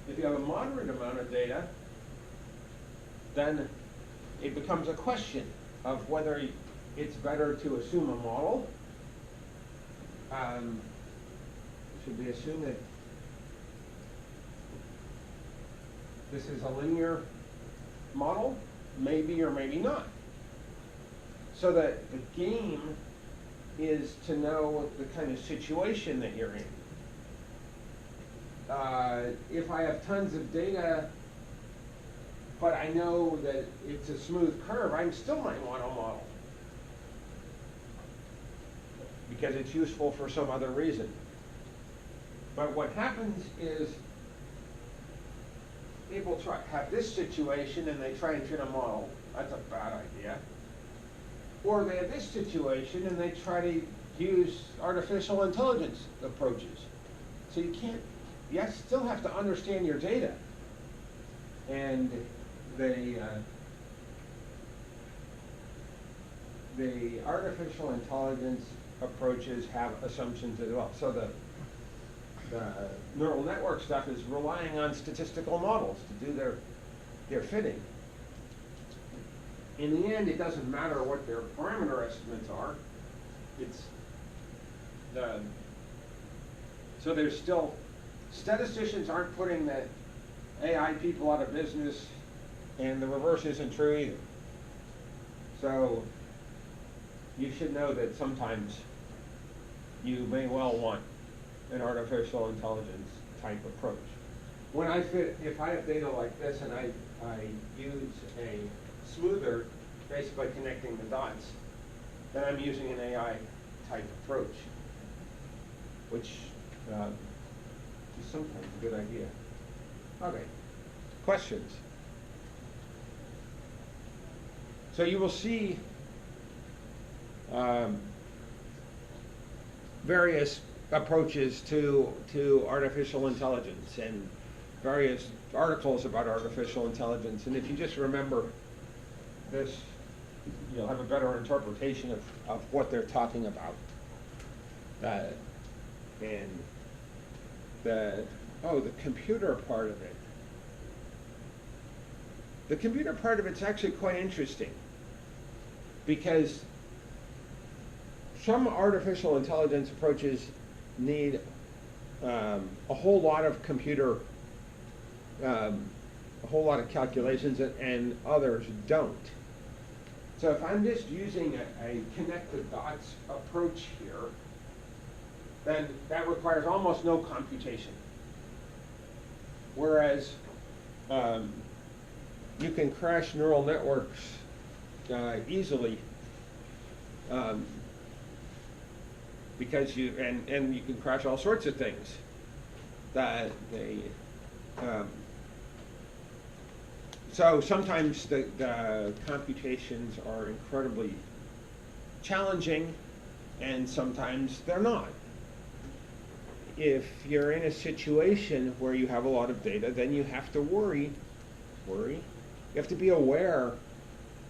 If you have a moderate amount of data, then it becomes a question of whether it's better to assume a model. Should we assume that this is a linear model? Maybe or maybe not. So that the game is to know the kind of situation that you're in. If I have tons of data, but I know that it's a smooth curve, I still might want a model because it's useful for some other reason. But what happens is people have this situation and they try and fit a model. That's a bad idea. Or they have this situation and they try to use artificial intelligence approaches. So you still have to understand your data. And the artificial intelligence approaches have assumptions as well. So the neural network stuff is relying on statistical models to do their fitting. In the end, it doesn't matter what their parameter estimates are. So there's still, statisticians aren't putting the AI people out of business, and the reverse isn't true either. So you should know that sometimes you may well want an artificial intelligence type approach. If I have data like this and I use a smoother, basically connecting the dots, then I'm using an AI type approach, which is sometimes a good idea. Okay, questions? So you will see various approaches to artificial intelligence and various articles about artificial intelligence. And if you just remember this, you'll have a better interpretation of what they're talking about. And the computer part of it. The computer part of it's actually quite interesting because some artificial intelligence approaches need a whole lot of a whole lot of calculations, and others don't. So if I'm just using a connect the dots approach here, then that requires almost no computation. Whereas you can crash neural networks easily because you can crash all sorts of things that they. So sometimes the computations are incredibly challenging, and sometimes they're not. If you're in a situation where you have a lot of data, then you have to worry. You have to be aware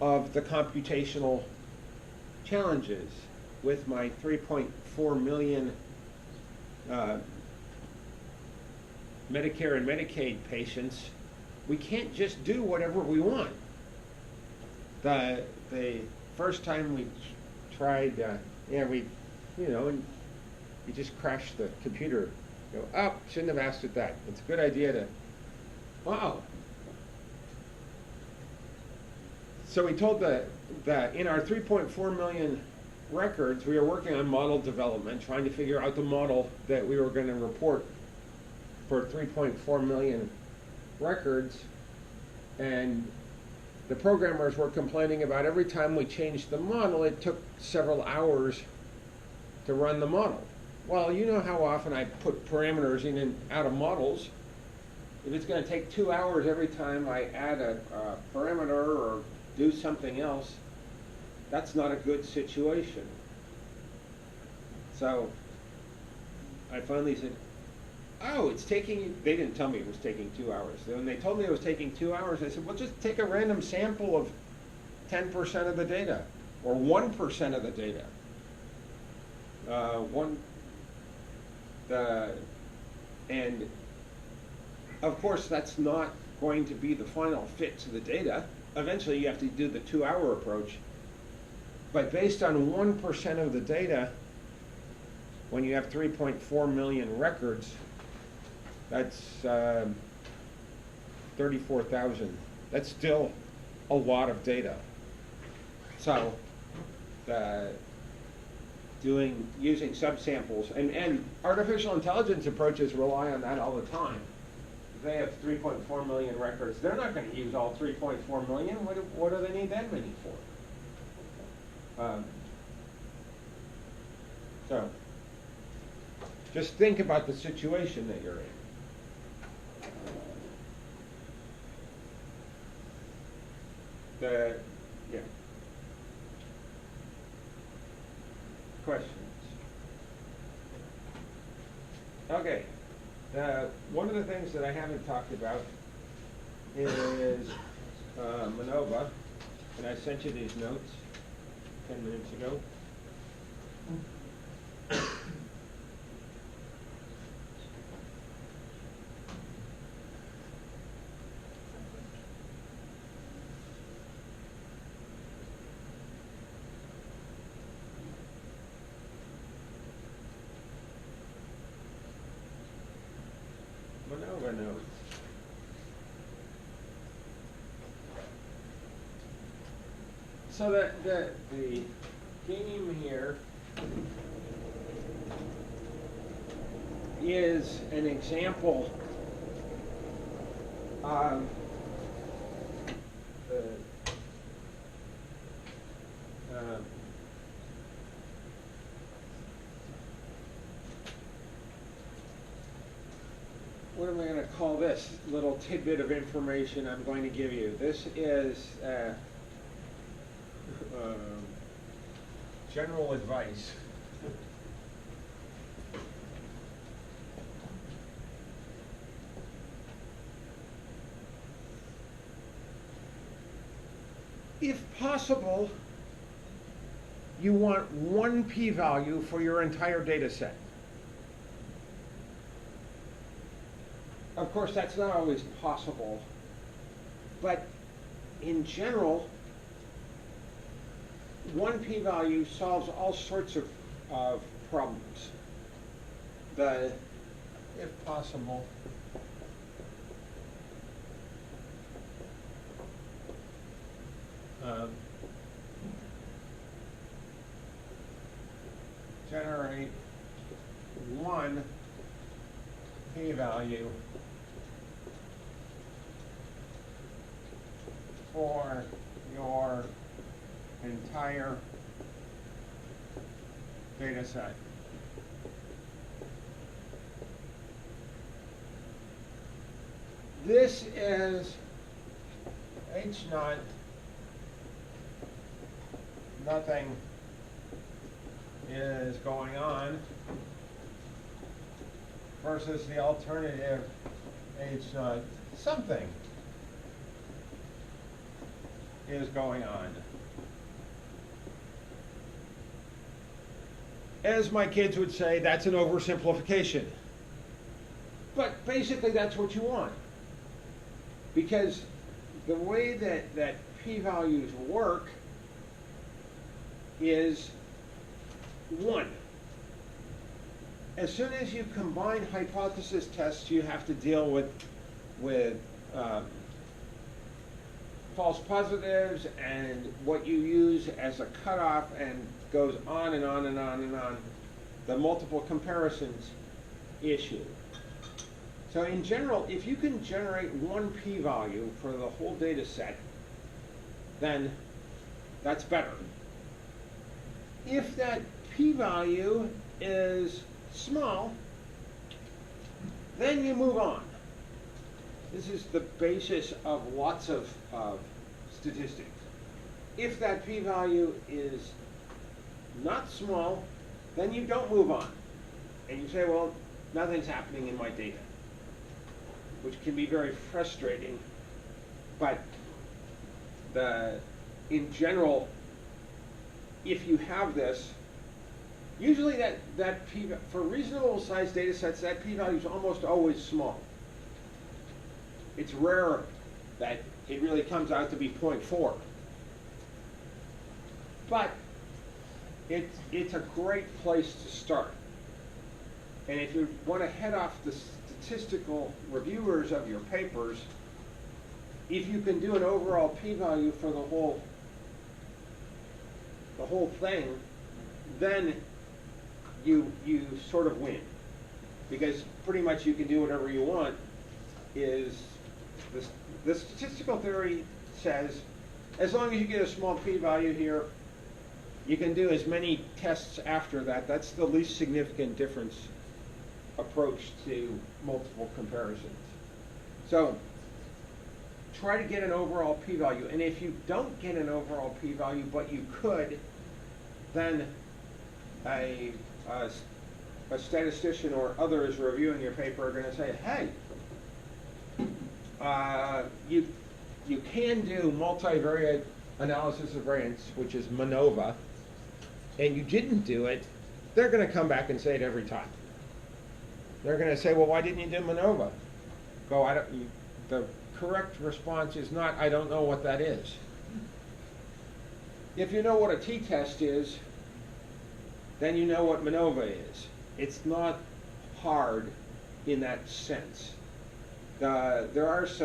of the computational challenges. With my 3.4 million Medicare and Medicaid patients, we can't just do whatever we want. The first time we tried, and you just crash the computer. You go, shouldn't have asked it that. It's a good idea to, wow. So we told that in our 3.4 million records, we were working on model development, trying to figure out the model that we were going to report for 3.4 million records, and the programmers were complaining about every time we changed the model, it took several hours to run the model. Well, you know how often I put parameters in and out of models. If it's going to take 2 hours every time I add a parameter or do something else, that's not a good situation. So I finally said, it's taking, they didn't tell me it was taking 2 hours. When they told me it was taking 2 hours, I said, well, just take a random sample of 10% of the data or 1% of the data. And Of course, that's not going to be the final fit to the data. Eventually, you have to do the 2-hour approach. But based on 1% of the data, when you have 3.4 million records, that's 34,000. That's still a lot of data. So, using subsamples, and artificial intelligence approaches rely on that all the time. If they have 3.4 million records, they're not going to use all 3.4 million. What do they need that many for? So, just think about the situation that you're in. Yeah. Questions? Okay. One of the things that I haven't talked about is MANOVA, and I sent you these notes 10 minutes ago. MANOVA notes. So the theme here is an example of what am I going to call this little tidbit of information I'm going to give you? This is general advice. If possible, you want one p-value for your entire data set. Of course, that's not always possible, but in general, one p-value solves all sorts of problems. If possible, generate one p-value for your entire data set. This is H naught, nothing is going on, versus the alternative H naught, something is going on. As my kids would say, that's an oversimplification. But basically that's what you want. Because the way that p-values work is 1. As soon as you combine hypothesis tests, you have to deal with false positives and what you use as a cutoff, and goes on and on and on and on. The multiple comparisons issue. So in general, if you can generate one p-value for the whole data set, then that's better. If that p-value is small, then you move on. This is the basis of lots of statistics. If that p-value is not small, then you don't move on. And you say, well, nothing's happening in my data, which can be very frustrating. But in general, if you have this, usually that p for reasonable sized data sets, that p-value is almost always small. it's rare that it really comes out to be 0.4. But it's a great place to start. And if you want to head off the statistical reviewers of your papers, if you can do an overall p-value for the whole thing, then you sort of win. Because pretty much you can do whatever you want. The statistical theory says, as long as you get a small p-value here, you can do as many tests after that. That's the least significant difference approach to multiple comparisons. So try to get an overall p-value. And if you don't get an overall p-value, but you could, then a statistician or others reviewing your paper are going to say, hey, you can do multivariate analysis of variance, which is MANOVA, and you didn't do it. They're going to come back and say it every time. They're going to say, well, why didn't you do MANOVA? The correct response is not, I don't know what that is. If you know what a t-test is, then you know what MANOVA is. It's not hard in that sense. There's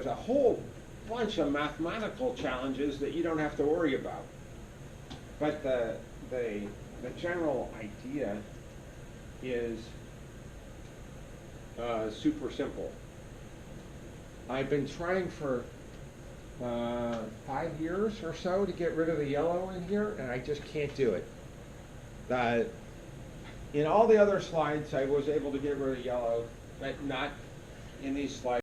a whole bunch of mathematical challenges that you don't have to worry about. But the general idea is super simple. I've been trying for 5 years or so to get rid of the yellow in here, and I just can't do it. In all the other slides, I was able to get rid of yellow, but not in these slides.